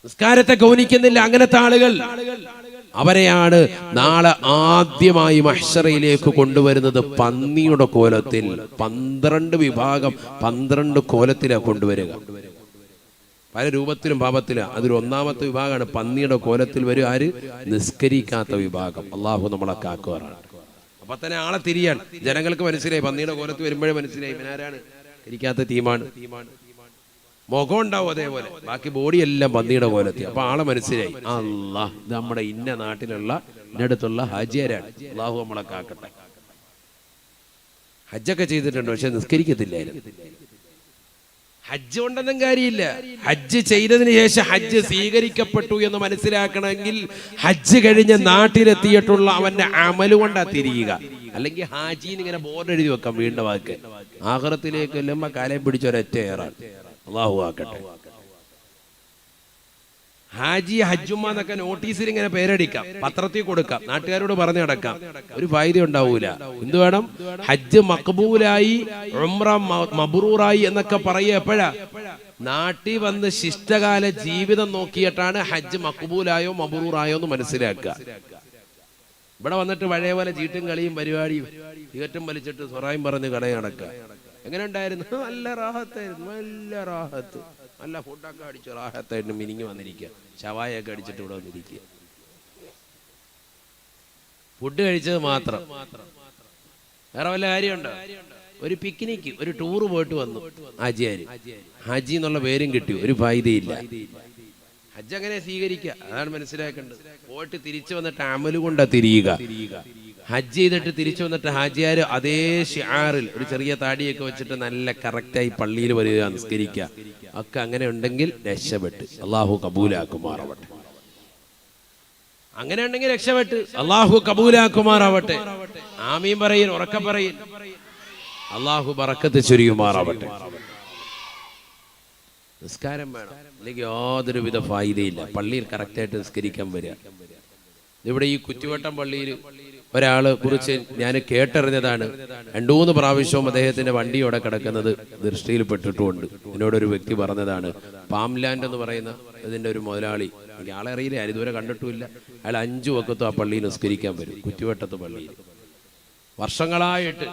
നിസ്കാരത്തെ ഗൗനിക്കുന്നില്ല. അങ്ങനത്തെ ആളുകൾ അവരെയാണ് നാളെ ആദ്യമായി മഹ്ശറയിലേക്ക് കൊണ്ടുവരുന്നത് പന്നിയുടെ കോലത്തിൽ. 12 വിഭാഗം 12 കോലത്തിലാണ് കൊണ്ടുവരിക. പല രൂപത്തിലും ഭാവത്തിലും. അതിൽ ഒന്നാമത്തെ വിഭാഗമാണ് പന്നിയുടെ കോലത്തിൽ വരും. ആര്? നിസ്കരിക്കാത്ത വിഭാഗം. അള്ളാഹു നമ്മളെ കാക്കുവാറാണ്. അപ്പൊ തന്നെ ആളെ തിരിയാണ്. ജനങ്ങൾക്ക് മനസ്സിലായി, പന്നിയുടെ കോലത്തിൽ വരുമ്പോഴേ മനസ്സിലായി ഇവനാരാണ്, ഇരിക്കാത്ത ടീമാണ്. മുഖം ഉണ്ടാവും അതേപോലെ, ബാക്കി ബോഡി എല്ലാം പന്നിയുടെ കോലത്തിൽ. അപ്പൊ ആളെ മനസ്സിലായി, അല്ലാഹ് ഇത് നമ്മുടെ ഇന്ന നാട്ടിലുള്ള ഇന്നടുത്തുള്ള ഹാജിയാരാണ്. അള്ളാഹു നമ്മളെ കാക്കട്ടെ. ഹജ്ജൊക്കെ ചെയ്തിട്ടുണ്ട്, പക്ഷെ നിസ്കരിക്കത്തില്ലായിരുന്നു. ഹജ്ജ് കൊണ്ടൊന്നും കാര്യമില്ല. ഹജ്ജ് ചെയ്തതിന് ശേഷം ഹജ്ജ് സ്വീകരിക്കപ്പെട്ടു എന്ന് മനസ്സിലാക്കണമെങ്കിൽ ഹജ്ജ് കഴിഞ്ഞ് നാട്ടിലെത്തിയിട്ടുള്ള അവന്റെ അമല് കൊണ്ടാ തിരിയുക. അല്ലെങ്കിൽ ഹാജിന്ന് ഇങ്ങനെ ബോർഡ് എഴുതി വെക്കാം വീണ്ടും വാക്ക്. ആഖിറത്തിലേക്ക് എല്ലുമ്പോ കാലം പിടിച്ചൊരൊറ്റ ഏറാണ്. അള്ളാഹു ആക്കട്ടെ. ഹാജി ഹജ്ജുമ്മ എന്നൊക്കെ നോട്ടീസിൽ ഇങ്ങനെ പേരടിക്കാം, പത്രത്തിൽ കൊടുക്കാം, നാട്ടുകാരോട് പറഞ്ഞു നടക്കാം. ഒരു ഫായിദ ഉണ്ടാവൂല. എന്ത് വേണം? ഹജ്ജ് മഖബൂലായി, ഉംറ മബ്റൂറായി എന്നൊക്കെ പറയുക എപ്പോഴാ? നാട്ടിൽ വന്ന് ശിഷ്ടകാല ജീവിതം നോക്കിയിട്ടാണ് ഹജ്ജ് മഖബൂലായോ മബ്റൂറായോ എന്ന് മനസ്സിലാക്കുക. ഇവിടെ വന്നിട്ട് പഴയ പോലെ ചീട്ടും കളിയും പരിപാടിയും തീകറ്റും വലിച്ചിട്ട് സ്വറായും പറഞ്ഞ് കട നടക്കുക. എങ്ങനെ ഉണ്ടായിരുന്നു? നല്ല റാഹത്തായിരുന്നു, നല്ല റാഹത്ത്. നല്ല ഫുഡൊക്കെ അടിച്ച് റാഹത്തായിട്ട് മിനിങ്ങി വന്നിരിക്കുക. ഷവായൊക്കെ അടിച്ചിട്ട് ഇവിടെ വന്നിരിക്കുക. ഫുഡ് കഴിച്ചത് മാത്രം, വേറെ വല്ല കാര്യമുണ്ടോ? ഒരു പിക്നിക്ക്, ഒരു ടൂറ് പോയിട്ട് വന്നു ഹാജിയാര്. ഹാജി എന്നുള്ള പേരും കിട്ടി, ഒരു ഫായിദയില്ല. ഹജ്ജ് അങ്ങനെ സ്വീകരിക്കുക, അതാണ് മനസ്സിലാക്കേണ്ടത്. പോയിട്ട് തിരിച്ചു വന്നിട്ട് അമല് കൊണ്ടാ തിരിയുക. ഹജ്ജ് ചെയ്തിട്ട് തിരിച്ചു വന്നിട്ട് ഹാജിയാര് അതേ ഷിആറിൽ ഒരു ചെറിയ താടിയൊക്കെ വെച്ചിട്ട് നല്ല കറക്റ്റായി പള്ളിയിൽ വരിക, നിസ്കരിക്കുക ഒക്കെ അങ്ങനെ ഉണ്ടെങ്കിൽ രക്ഷപ്പെട്ട്. അള്ളാഹു കബൂലാക്കുമാറാവട്ടെ. അങ്ങനെ ഉണ്ടെങ്കിൽ രക്ഷപ്പെട്ട്. അള്ളാഹു കബൂലാക്കുമാറാവട്ടെ. ആമീൻ പറയും, ഉറക്കെ പറയും. അള്ളാഹു ബറക്കത്ത് ചൊരിയുമാറാവട്ടെ. നിസ്കാരം വേണം, അല്ലെങ്കിൽ യാതൊരു വിധ ഫായിദയില്ല. പള്ളിയിൽ കറക്റ്റായിട്ട് നിസ്കരിക്കാൻ വരിക. ഇവിടെ ഈ കുറ്റിവട്ടം പള്ളിയിൽ ഒരാളെ കുറിച്ച് ഞാൻ കേട്ടറിഞ്ഞതാണ്. 2-3 പ്രാവശ്യവും അദ്ദേഹത്തിന്റെ വണ്ടി അവിടെ കിടക്കുന്നത് ദൃഷ്ടിയിൽപ്പെട്ടിട്ടുമുണ്ട്. എന്നോടൊരു വ്യക്തി പറഞ്ഞതാണ്. പാംലാൻഡ് എന്ന് പറയുന്ന ഇതിന്റെ ഒരു മുതലാളി, എനിക്ക് ആളെ അറിയില്ല, ഞാൻ ഇതുവരെ കണ്ടിട്ടുമില്ല. അയാൾ 5 വക്കത്തും ആ പള്ളിയിൽ നിസ്കരിക്കാൻ വരും, കുറ്റിവട്ടത്ത് പള്ളിയിൽ. വർഷങ്ങളായിട്ട്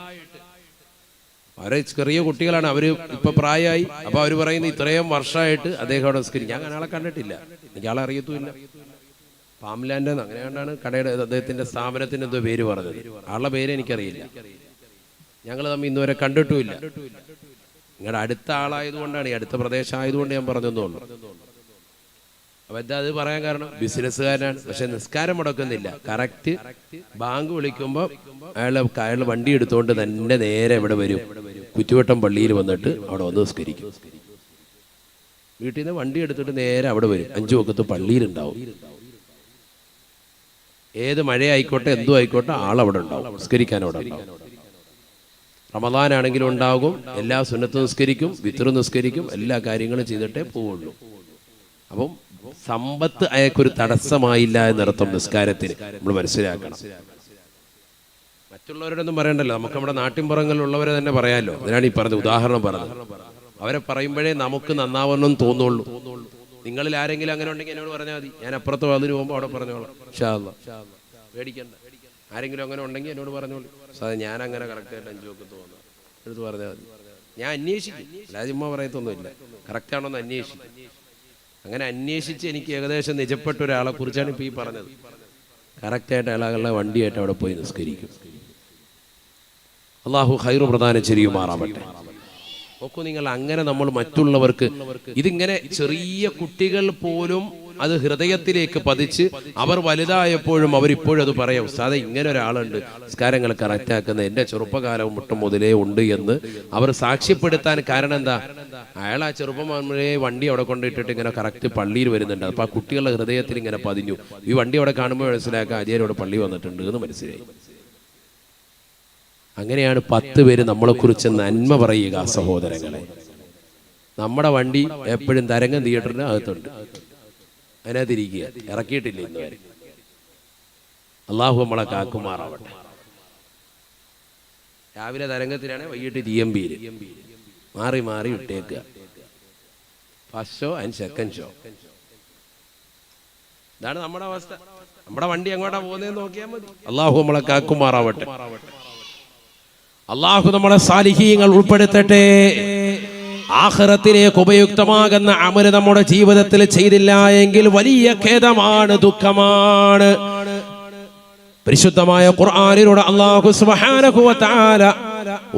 അവരെ ചെറിയ കുട്ടികളാണ്, അവര് ഇപ്പൊ പ്രായമായി. അപ്പൊ അവര് പറയുന്നത് ഇത്രയും വർഷമായിട്ട് അദ്ദേഹം അവിടെ നിസ്കരിക്കും. ഞാൻ ആളെ കണ്ടിട്ടില്ല, എനിക്ക് ആളെ അറിയത്തുമില്ല. പാംലാൻഡ് അങ്ങനെ കണ്ടാണ് കടയുടെ അദ്ദേഹത്തിന്റെ സ്ഥാപനത്തിന് എന്തോ പേര് പറഞ്ഞത്. ആളുടെ പേര് എനിക്കറിയില്ല, ഞങ്ങൾ തമ്മിൽ ഇന്നുവരെ കണ്ടിട്ടുമില്ല. നിങ്ങളുടെ അടുത്ത ആളായതുകൊണ്ടാണ്, ഈ അടുത്ത പ്രദേശമായതുകൊണ്ട് ഞാൻ പറഞ്ഞെന്നുള്ളൂ. അപ്പൊ എന്താ അത് പറയാൻ കാരണം? ബിസിനസ്സുകാരനാണ്, പക്ഷെ നിസ്കാരം മുടക്കുന്നില്ല. കറക്റ്റ് ബാങ്ക് വിളിക്കുമ്പോൾ അയാൾ വണ്ടി എടുത്തുകൊണ്ട് തന്നെ നേരെ ഇവിടെ വരും, കുറ്റിവട്ടം പള്ളിയിൽ വന്നിട്ട് അവിടെ വന്ന് നിസ്കരിക്കും. വീട്ടിൽ നിന്ന് വണ്ടി എടുത്തിട്ട് നേരെ അവിടെ വരും. 5 വക്കത്ത് പള്ളിയിലുണ്ടാവും. ഏത് മഴയായിക്കോട്ടെ എന്തു ആയിക്കോട്ടെ ആളവിടെ ഉണ്ടാവും, നിസ്കരിക്കാൻ അവിടെ ഉണ്ടാവും. റമദാനാണെങ്കിലും ഉണ്ടാകും. എല്ലാ സുന്നത്തും നിസ്കരിക്കും, വിത്ർ നിസ്കരിക്കും, എല്ലാ കാര്യങ്ങളും ചെയ്തിട്ടേ പോവുള്ളൂ. അപ്പം സമ്പത്ത് അയാൾക്കൊരു തടസ്സമായില്ല എന്നർത്ഥം നിസ്കാരത്തിന് നമ്മൾ മനസ്സിലാക്കണം. മറ്റുള്ളവരോടൊന്നും പറയണ്ടല്ലോ, നമുക്ക് നമ്മുടെ നാട്ടിൻപുറങ്ങളിലുള്ളവരെ തന്നെ പറയാമല്ലോ. അതിനാണ് ഈ പറഞ്ഞത്, ഉദാഹരണം പറഞ്ഞത്. അവരെ പറയുമ്പോഴേ നമുക്ക് നന്നാവണമെന്ന് തോന്നുള്ളൂ. നിങ്ങളിൽ ആരെങ്കിലും അങ്ങനെ ഉണ്ടെങ്കിൽ എന്നോട് പറഞ്ഞാൽ മതി, ഞാൻ അപ്പുറത്ത് അതിന് പോകുമ്പോൾ അവിടെ പറഞ്ഞോളാം. ഇൻഷാ അല്ലാഹ്, പേടിക്കണ്ട. ആരെങ്കിലും അങ്ങനെ ഉണ്ടെങ്കിൽ എന്നോട് പറഞ്ഞോളൂ. സാറേ ഞാൻ അങ്ങനെ കറക്റ്റായിട്ട് 5 വക്കത്ത് തോന്നുന്നു എടുത്ത് പറഞ്ഞാൽ മതി. ഞാൻ അന്വേഷിക്കും, അല്ലാതെ ചുമ്മാ പറയത്തൊന്നുമില്ല. കറക്റ്റാണോ എന്ന് അന്വേഷിക്കും. അങ്ങനെ അന്വേഷിച്ച് എനിക്ക് ഏകദേശം നിജപ്പെട്ട ഒരാളെ കുറിച്ചാണ് ഇപ്പോൾ ഈ പറഞ്ഞത്. കറക്റ്റായിട്ട് അയാളുടെ വണ്ടിയായിട്ട് അവിടെ പോയി നിസ്കരിക്കും. അള്ളാഹു ഖൈറ് പ്രദാനം ചെയ്യുമാറാവട്ടെ. നോക്കൂ നിങ്ങൾ, അങ്ങനെ നമ്മൾ മറ്റുള്ളവർക്ക് ഇതിങ്ങനെ ചെറിയ കുട്ടികൾ പോലും അത് ഹൃദയത്തിലേക്ക് പതിച്ച് അവർ വലുതായപ്പോഴും അവരിപ്പോഴും അത് പറയാം, ഉസ്താദേ ഇങ്ങനെ ഒരാളുണ്ട് നിസ്കാരങ്ങൾ കറക്റ്റാക്കുന്ന, എൻ്റെ ചെറുപ്പകാലം മുട്ടും മുതലേ ഉണ്ട് എന്ന് അവർ സാക്ഷ്യപ്പെടുത്താൻ കാരണം എന്താ? അയാൾ ആ ചെറുപ്പം വണ്ടി അവിടെ കൊണ്ടിട്ടിട്ട് ഇങ്ങനെ കറക്റ്റ് പള്ളിയിൽ വരുന്നുണ്ട്. അപ്പൊ ആ കുട്ടികളുടെ ഹൃദയത്തിൽ ഇങ്ങനെ പതിഞ്ഞു. ഈ വണ്ടി അവിടെ കാണുമ്പോൾ മനസ്സിലാക്കാം ആര്യോടെ പള്ളി വന്നിട്ടുണ്ട് എന്ന് മനസ്സിലായി. അങ്ങനെയാണ് 10 പേര് നമ്മളെക്കുറിച്ച് നന്മ പറയുക. സഹോദരങ്ങളെ, നമ്മുടെ വണ്ടി എപ്പോഴും തരംഗം തിയേറ്ററിന് അകത്തുണ്ട്, അതിനകത്തിരിക്കുക, ഇറക്കിയിട്ടില്ല ഇന്നുവരെ. അള്ളാഹു നമ്മളെ കാക്കുമാറാവട്ടെ. രാവിലെ തരംഗത്തിലാണ്, വൈകിട്ട് TMB-യിൽ മാറി മാറി ഇട്ടേക്കുക. First show and second show. ഇതാണ് നമ്മുടെ അവസ്ഥ. നമ്മുടെ വണ്ടി എങ്ങോട്ടാ പോകുന്നതെന്ന് നോക്കിയാൽ മതി. അള്ളാഹു നമ്മളെ കാക്കുമാറാവട്ടെ. അള്ളാഹു നമ്മളെ സാലിഹീങ്ങൾ ഉൾപ്പെടുത്തട്ടെ. ആഖിറത്തിലേക്ക് ഉപയുക്തമാകുന്ന അമല് നമ്മുടെ ജീവിതത്തിൽ ചെയ്തില്ല എങ്കിൽ വലിയ ഖേദമാണ്, ദുഃഖമാണ്. പരിശുദ്ധമായ ഖുർആനിലൂടെ അല്ലാഹു സുബ്ഹാനഹു വ തആല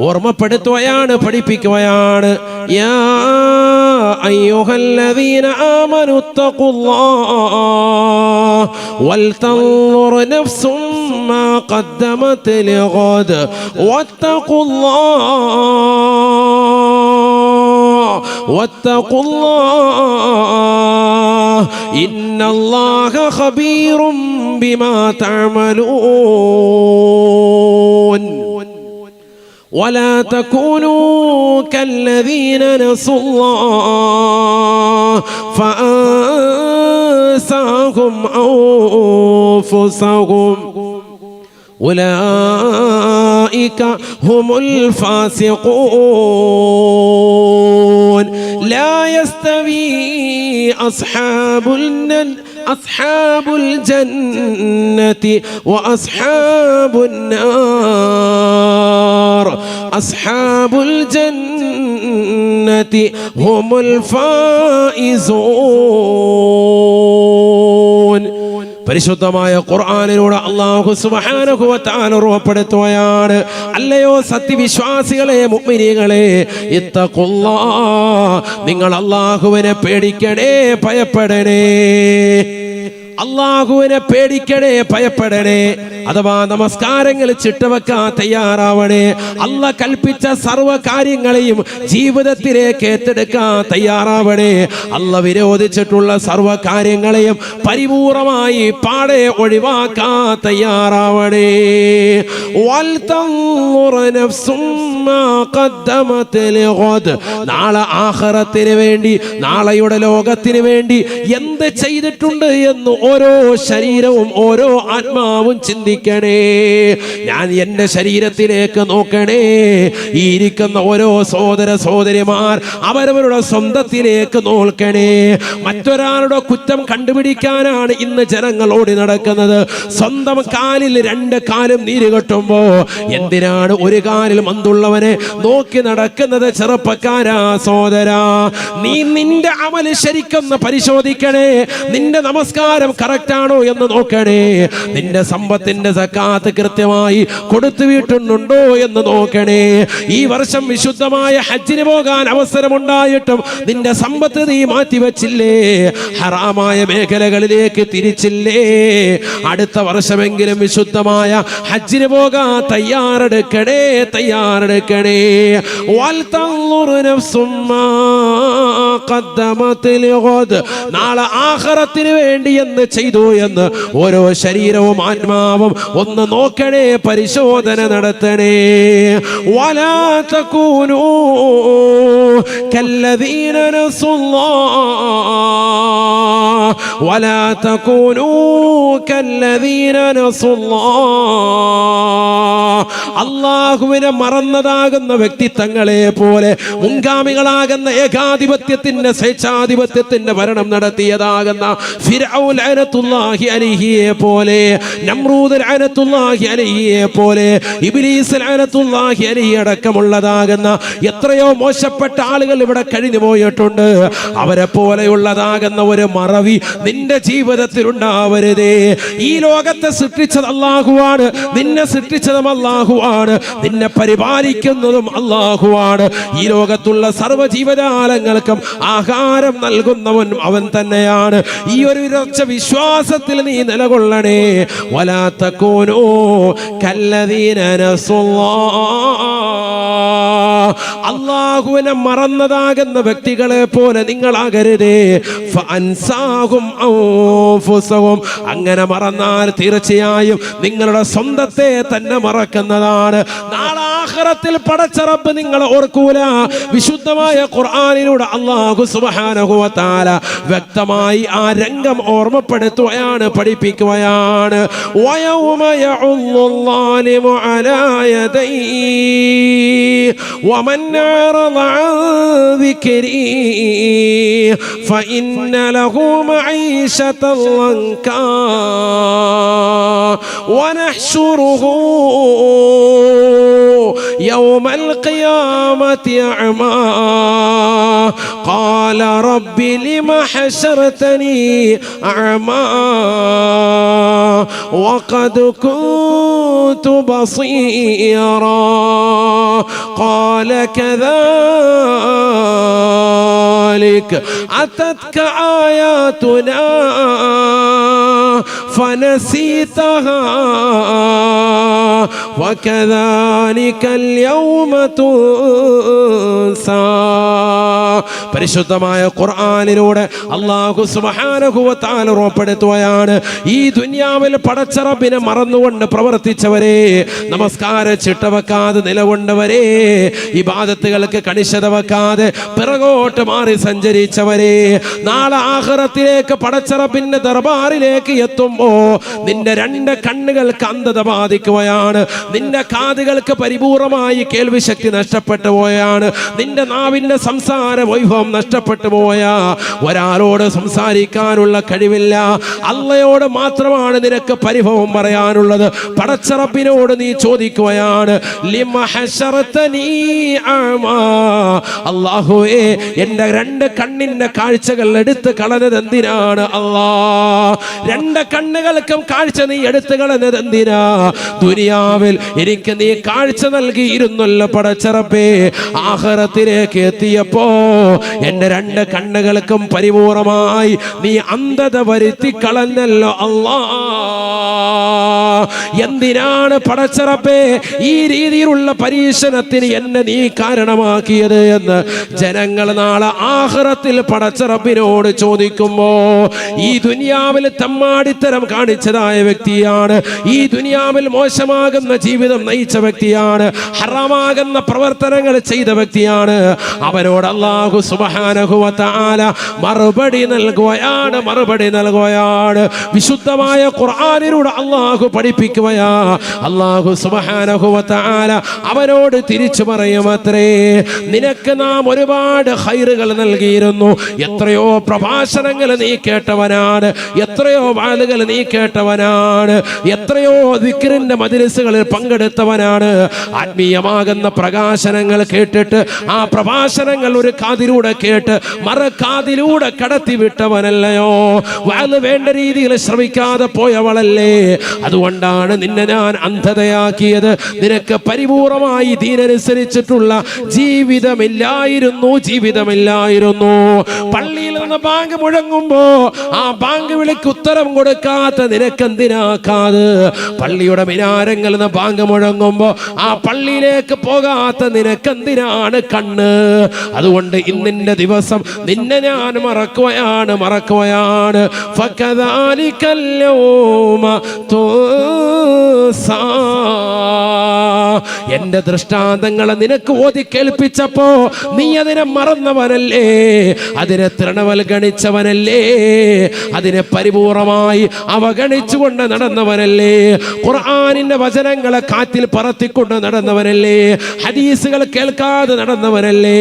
ഓർമ്മപ്പെടുത്തുകയാണ്, പഠിപ്പിക്കുകയാണ്. യാ അയ്യുഹല്ലദീന ആമനു തഖുല്ലാഹ വൽതൻദുർ നഫ്സും മാ ഖദ്ദമത് ലിഗദ് واتقوا الله إن الله خبير بما تعملون ولا تكونوا كالذين نسوا الله فأنساهم أنفسهم أولئك هم الفاسقون لا يستوي أصحاب الجنة وأصحاب النار أصحاب الجنة هم الفائزون. പരിശുദ്ധമായ ഖുർആനിലൂടെ അല്ലാഹു സുബ്ഹാനഹു വ തആല ഉറപ്പെടുത്തുകയാണ്, അല്ലയോ സത്യവിശ്വാസികളെ, മുഅ്മിനീങ്ങളെ, ഇത്തഖുല്ലാഹ്, നിങ്ങൾ അല്ലാഹുവിനെ പേടിക്കണേ, ഭയപ്പെടണേ. അള്ളാഹുവിനെ പേടിക്കണേ, ഭയപ്പെടണേ. അഥവാ നമസ്കാരങ്ങൾ ചിട്ടവെക്കാൻ തയ്യാറാവണേ. അള്ളാഹ് കൽപ്പിച്ച സർവ്വ കാര്യങ്ങളെയും ജീവിതത്തിലേക്ക് ഏറ്റെടുക്കാൻ തയ്യാറാവണേ. അള്ളാഹ് വിരോധിച്ചിട്ടുള്ള സർവ്വ കാര്യങ്ങളെയും പരിപൂർണമായി പാടെ ഒഴിവാക്കാൻ തയ്യാറാവണേ. നാളെ ആഖിറത്തിന് വേണ്ടി, നാളെയുടെ ലോകത്തിന് വേണ്ടി എന്ത് ചെയ്തിട്ടുണ്ട് എന്ന് ഓരോ ശരീരവും ഓരോ ആത്മാവും ചിന്തിക്കണേ. ഞാൻ എൻ്റെ ശരീരത്തിലേക്ക് നോക്കണേ. ഈ ഇരിക്കുന്ന ഓരോ സഹോദര സഹോദരിമാർ അവരവരുടെ സ്വന്തത്തിലേക്ക് നോക്കണേ. മറ്റൊരാളുടെ കുറ്റം കണ്ടുപിടിക്കാനാണ് ഇന്ന് ജനങ്ങൾ ഓടി നടക്കുന്നത്. സ്വന്തം കാലിൽ രണ്ട് കാലും നീര് കെട്ടുമ്പോ എന്തിനാണ് ഒരു കാലിൽ മന്തുള്ളവനെ നോക്കി നടക്കുന്നത്? ചെറുപ്പക്കാരാ, സഹോദരാ, നീ നിന്റെ അമല് ശരിക്കൊന്ന് പരിശോധിക്കണേ. നിന്റെ നമസ്കാരം കറക്റ്റാണോ എന്ന് നോക്കണേ. നിന്റെ സമ്പത്തിന്റെ സക്കാത്ത് കൃത്യമായി കൊടുത്തു വീട്ടുന്നുണ്ടോ എന്ന് നോക്കണേ. ഈ വർഷം വിശുദ്ധമായ ഹജ്ജിന് പോകാൻ അവസരമുണ്ടായിട്ടും നിന്റെ സമ്പത്ത് നീ മാറ്റിവെച്ചില്ലേ? ഹറാമായ മേഖലകളിലേക്ക് തിരിച്ചില്ലേ? അടുത്ത വർഷമെങ്കിലും വിശുദ്ധമായ ഹജ്ജിന് പോകാൻ തയ്യാറെടുക്കണേ, തയ്യാറെടുക്കണേ. നാളെ ആഖിറത്തിന് വേണ്ടി എന്ന് ചെയ്തു എന്ന് ഓരോ ശരീരവും ആത്മാവും ഒന്ന് നോക്കണേ, പരിശോധന നടത്തണേ. വലാ തകൂനൂ കല്ലദീന നസുല്ലാഹ് വലാ തകൂനൂ കല്ലദീന നസുല്ലാഹ്. അല്ലാഹുവിനെ മറന്നതാകുന്ന വ്യക്തിത്വങ്ങളെ പോലെ, മുൻഗാമികളാകുന്ന ഏകാധിപത്യത്തിന്റെ സ്വേച്ഛാധിപത്യത്തിന്റെ ഭരണം നടത്തിയതാകുന്ന ഫിർഔൻ ലഅനത്തുല്ലാഹി അലൈഹിയെ പോലെ, നമ്രൂദ് ലഅനത്തുല്ലാഹി അലൈഹിയെ പോലെ, ഇബ്ലീസ് ലഅനത്തുല്ലാഹി അലൈഹി അടക്കമുള്ളതാകുന്ന എത്രയോ മോശപ്പെട്ട ആളുകൾ ഇവിടെ കഴിഞ്ഞു പോയിട്ടുണ്ട്. അവരെ പോലെയുള്ളതാകുന്ന ഒരു മറവി നിന്റെ ജീവിതത്തിൽ ഉണ്ടാവരുതേ. ഈ ലോകത്തെ സൃഷ്ടിച്ചത് അല്ലാഹുവാണ്, നിന്നെ സൃഷ്ടിച്ചതും അല്ലാഹുവാണ്, നിന്നെ പരിപാലിക്കുന്നതും അല്ലാഹുവാണ്. ഈ ലോകത്തുള്ള സർവ്വ ജീവജാലങ്ങൾക്കും ആഹാരം നൽകുന്നവൻ അവൻ തന്നെയാണ്. ഈ ഒരു ഉറച്ച വിശ്വാസത്തിൽ നീ നിലകൊള്ളണേ. വലാ തകൂനൂ കല്ലദീന നസുല്ലാഹ്. അല്ലാഹുവിനെ മറന്നതാകുന്ന വ്യക്തികളെ പോലെ നിങ്ങളാകരുതേ. ഫഅൻസാഹും അൻഫുസഹും. അങ്ങനെ മറന്നാൽ തീർച്ചയായും നിങ്ങളുടെ സ്വന്തത്തെ തന്നെ മറക്കുന്നതാണ്. നാളെ ആഖിറത്തിൽ പടച്ച റബ്ബ് നിങ്ങളെ ഓർക്കൂല. വിശുദ്ധമായ ഖുർആനിലൂടെ അല്ലാഹു സുബ്ഹാനഹു വ തആല വ്യക്തമായി ആ രംഗം ഓർമ്മപ്പെടുത്തുകയാണ്, പഠിപ്പിക്കുകയാണ്. വയൗമ യഉല്ലു ളാലിമു അലാ യദൈഹി വമൻ أعرض عن ذكري فإن له معيشة ضنكا ونحشره يوم القيامة أعمى قال رب لم حشرتني أعمى وقد كنت بصيرا قال كذلك أتتك آياتنا فنسيتها وكذلك اليوم تنسى. പരിശുദ്ധമായ ഖുർആനിലൂടെ അല്ലാഹു സുബ്ഹാനഹു വ തആല ഉറപ്പെടുത്തുകയാണ്, ഈ ദുനിയാവിൽ പടച്ച റബ്ബിനെ മറന്നുകൊണ്ട് പ്രവർത്തിച്ചവരെ, നമസ്കാര ചിട്ട വെക്കാതെ നിലകൊണ്ടവരെ, ഇബാദത്തുകൾക്ക് കണിശത വെക്കാതെ പിറകോട്ട് മാറി സഞ്ചരിച്ചവരെ, നാളെ ആഖിറത്തിലേക്ക് പടച്ച റബ്ബിന്റെ ദർബാറിലേക്ക് എത്തുമ്പോ നിന്റെ രണ്ട് കണ്ണുകൾക്ക് അന്ധത ബാധിക്കുകയാണ്, നിന്റെ കാതുകൾക്ക് പരിപൂർണമായി കേൾവി ശക്തി നഷ്ടപ്പെട്ടു പോയാണ്, നിന്റെ നാവിന്റെ സംസാര വൈഭവം നഷ്ടപ്പെട്ടു പോയാ, ഒരാളോട് സംസാരിക്കാനുള്ള കഴിവില്ല, അള്ളയോട് മാത്രമാണ് നിനക്ക് പരിഭവം പറയാനുള്ളത്. പടച്ച റബ്ബിനോട് നീ ചോദിക്കുകയാണ്, ലിമ ഹശറതനീ അഅ്മാ, അല്ലാഹുവേ എന്റെ രണ്ട് കണ്ണിന്റെ കാഴ്ചകൾ എടുത്ത് കളഞ്ഞത് എന്തിനാണ് അല്ലാ? രണ്ട് കണ്ണുകൾക്കും കാഴ്ച നീ എടുത്തു കളഞ്ഞത് എന്തിനാ? ദുനിയാവിൽ എനിക്ക് നീ കാഴ്ച നൽകിയിരുന്നല്ലോ പടച്ച റബ്ബേ, ആഖിറത്തിലേക്ക് എത്തിയപ്പോ എന്റെ രണ്ട് കണ്ണുകൾക്കും പരിപൂർണമായി നീ അന്ധത വരുത്തി കളഞ്ഞല്ലോ അല്ലാ. എന്തിനാണ് പടച്ച റബ്ബേ ഈ രീതിയിലുള്ള പരീക്ഷണത്തിന് എന്നെ നീ കാരണമാക്കിയത് എന്ന് ജനങ്ങൾ നാളെ ആഖിറത്തിൽ പടച്ച റബ്ബിനോട് ചോദിക്കുമ്പോ, ഈ ദുനിയാവിൽ തമ്മാടിത്തരം കാണിച്ചതായ വ്യക്തിയാണ്, ഈ ദുനിയാവിൽ മോശമാകുന്ന ജീവിതം നയിച്ച വ്യക്തിയാണ്, ഹറാമാകുന്ന പ്രവർത്തനങ്ങൾ ചെയ്ത വ്യക്തിയാണ്, അവനോട് അല്ലാഹു സുബ്ഹാനഹു വ തആല മറുപടി നൽകുകയാണ്. വിശുദ്ധമായ ഖുർആനിലൂടെ അല്ലാഹു പഠിപ്പിക്കുകയാ. അല്ലാഹു സുബ്ഹാനഹു വ തആല അവനോട് തിരിച്ചു പറയുമത്രേ, നിനക്ക് നാം ഒരുപാട് ഖൈറുകൾ നൽകിയിരുന്നു, എത്രയോ പ്രഭാഷണങ്ങൾ നീ കേട്ടവനാണ്, എത്രയോ വാളുകൾ നീ കേട്ടവനാണ്, എത്രയോ ദിക്റിന്റെ മജ്‌ലിസുകളിൽ പങ്കെടുത്തവനാണ്, ആത്മീയമാകുന്ന പ്രകാശനങ്ങൾ കേട്ടിട്ട് ആ പ്രഭാഷണങ്ങൾ ഒരു കാതിലൂടെ കേട്ട് മറുകാതിലൂടെ കടത്തി വിട്ടവനല്ലയോ? വാള് വേണ്ട രീതിയിൽ ശ്രമിക്കാതെ പോയവളല്ലേ? അതുകൊണ്ടാണ് നിന്നെ ഞാൻ അന്ധതയാക്കിയത്. നിനക്ക് പരിപൂർണമായി ദീനനുസരിച്ചിട്ടുള്ള ജീവിതമില്ലായിരുന്നു. പള്ളിയിൽ നിന്ന് ബാങ്ക് മുഴങ്ങുമ്പോ ആ ബാങ്ക് വിളിക്ക് ഉത്തരം കൊടുക്കാത്ത നിനക്കെന്തിനാക്കാത്? പള്ളിയുടെ മിനാരങ്ങളിൽ നിന്ന് ബാങ്ക് മുഴങ്ങുമ്പോ ആ പള്ളിയിലേക്ക് പോകാത്ത നിനക്കെന്തിനാണ് കണ്ണ്? അതുകൊണ്ട് ഇന്നിന്റെ ദിവസം നിന്നെ ഞാൻ മറക്കുകയാണ്. ഫകദാലികൽ യൗമ തുസാ. എന്റെ ദൃഷ്ടാന്തങ്ങളെ നിനക്ക് ഓതി കേൾപ്പിച്ചപ്പോ നീ അതിനെ മറന്നവനല്ലേ, അതിനെ തൃണവൽഗണിച്ചവനല്ലേ, അതിനെ പരിപൂർണമായി അവഗണിച്ചുകൊണ്ട് നടന്നവനല്ലേ, ഖുർആനിന്റെ വചനങ്ങളെ കാറ്റിൽ പറത്തിക്കൊണ്ട് നടന്നവനല്ലേ, ഹദീസുകൾ കേൾക്കാതെ നടന്നവനല്ലേ,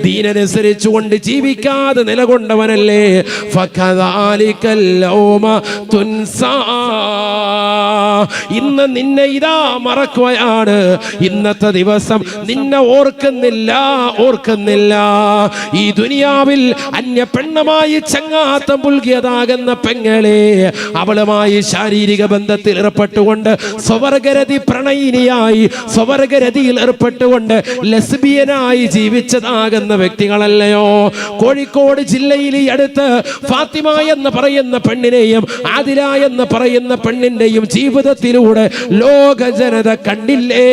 ദീനനുസരിച്ചുകൊണ്ട് ജീവിക്കാതെ നിലകൊണ്ടവനല്ലേ. ഫകദാലികൽ യൗമ തുൻസാ. ഇന്ന് നിന്നെ ഇതാ മറക്കുകയാണ്. ഇന്നത്തെ ദിവസം നിന്നെ ഓർക്കുന്നില്ല. ഈ ദുനിയാവിൽ അന്യ പെണ്ണുമായി ചങ്ങാത്തം പുൽകിയതാകുന്ന പെങ്ങളെ, അവളുമായി ശാരീരിക ബന്ധത്തിൽ ഏർപ്പെട്ടുകൊണ്ട് സ്വവർഗരതി പ്രണയിനിയായി സ്വവർഗരതിയിൽ ഏർപ്പെട്ടുകൊണ്ട് ലെസ്ബിയനായി ജീവിച്ചതാകുന്ന വ്യക്തികളല്ലയോ? കോഴിക്കോട് ജില്ലയിൽ ഈ അടുത്ത് ഫാത്തിമ എന്ന് പറയുന്ന പെണ്ണിനെയും ആദില എന്ന് പറയുന്ന പെണ്ണിന്റെയും ജീവിതത്തിലൂടെ ലോക ജനത കണ്ടില്ലേ?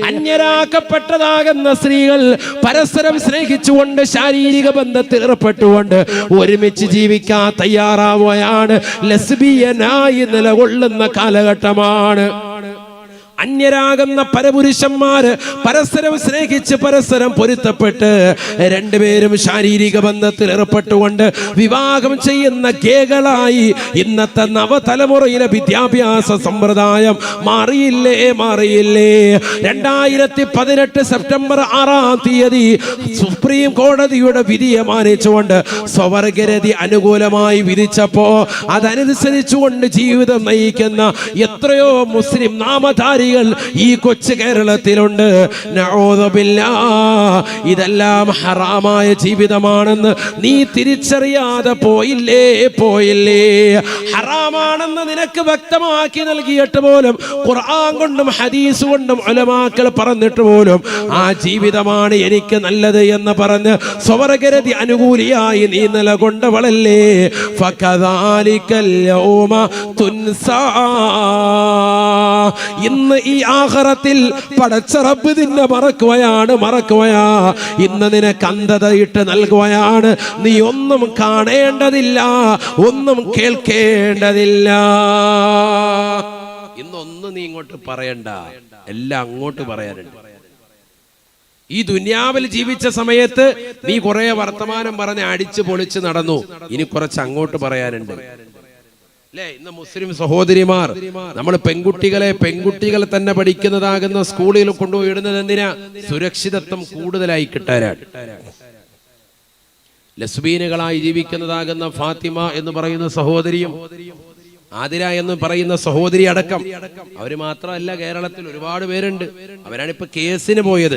അന്യരാക്കപ്പെട്ടതാകുന്ന സ്ത്രീകൾ പരസ്പരം സ്നേഹിച്ചുകൊണ്ട് ശാരീരിക ബന്ധത്തിൽ ഏർപ്പെട്ടുകൊണ്ട് ഒരുമിച്ച് ജീവിക്കാൻ തയ്യാറാവുകയാണ്. ലെസ്ബിയനായി നിലകൊള്ളുന്ന കാലഘട്ടമാണ്. അന്യരാകുന്ന പരപുരുഷന്മാര് പരസ്പരം സ്നേഹിച്ച് പരസ്പരം പൊരുത്തപ്പെട്ട് രണ്ടുപേരും ശാരീരിക ബന്ധത്തിൽ ഏർപ്പെട്ടുകൊണ്ട് വിവാഹം ചെയ്യുന്ന ഗേകളായി ഇന്നത്തെ നവതലമുറയിലെ വിദ്യാഭ്യാസ സമ്പ്രദായം മാറിയില്ലേ? 2018 സെപ്റ്റംബർ 6 സുപ്രീം കോടതിയുടെ വിധിയെ മാനിച്ചുകൊണ്ട് സ്വവർഗരതി അനുകൂലമായി വിധിച്ചപ്പോ അതനുസരിച്ചുകൊണ്ട് ജീവിതം നയിക്കുന്ന എത്രയോ മുസ്ലിം നാമധാരികൾ ഈ കൊച്ചു കേരളത്തിലുണ്ട്. ഇതെല്ലാം ഹറാമായ ജീവിതമാണെന്ന് നീ തിരിച്ചറിയാതെ പോയില്ലേ? ഹറാമാണെന്ന് നിനക്ക് വ്യക്തമാക്കി നൽകിയിട്ട് പോലും ഖുർആൻ കൊണ്ടും ഹദീസ് കൊണ്ടും ഉലമാക്കൾ പറഞ്ഞിട്ട് പോലും ആ ജീവിതമാണ് എനിക്ക് നല്ലത് എന്ന് പറഞ്ഞ് സ്വവർഗരതി അനുകൂലിയായി നീ നിലകൊണ്ടവളല്ലേ? ഫകദാലികൽ യൗമ തുൻസാ. ഇന്ന് ഈ ആഖിറത്തിൽ പടച്ച റബ്ബ് നിന്നെ മറക്കുകയാണ്. ഇന്ന് നിനക്ക് അന്ധതയിട്ട് നൽകുകയാണ്. നീ ഒന്നും കാണേണ്ടതില്ല, ഒന്നും കേൾക്കേണ്ടതില്ല. ഇന്നൊന്നും നീ ഇങ്ങോട്ട് പറയണ്ട, എല്ലാം അങ്ങോട്ട് പറയാനുണ്ട്. ഈ ദുനിയാവിൽ ജീവിച്ച സമയത്ത് നീ കുറെ വർത്തമാനം പറഞ്ഞ് അടിച്ചു പൊളിച്ച് നടന്നു. ഇനി കുറച്ച് അങ്ങോട്ട് പറയാനുണ്ട് അല്ലേ? ഇന്ന് മുസ്ലിം സഹോദരിമാർ നമ്മൾ പെൺകുട്ടികളെ തന്നെ പഠിക്കുന്നതാകുന്ന സ്കൂളിൽ കൊണ്ടുപോയി ഇടുന്നത് എന്തിനാ? സുരക്ഷിതത്വം കൂടുതലായി കിട്ടാനാണ്. ലസ്ബീനുകളായി ജീവിക്കുന്നതാകുന്ന ഫാത്തിമ എന്ന് പറയുന്ന സഹോദരിയും ആതിര എന്ന് പറയുന്ന സഹോദരി അടക്കം അവര് മാത്രമല്ല, കേരളത്തിൽ ഒരുപാട് പേരുണ്ട്. അവരാണ് ഇപ്പൊ കേസിന് പോയത്.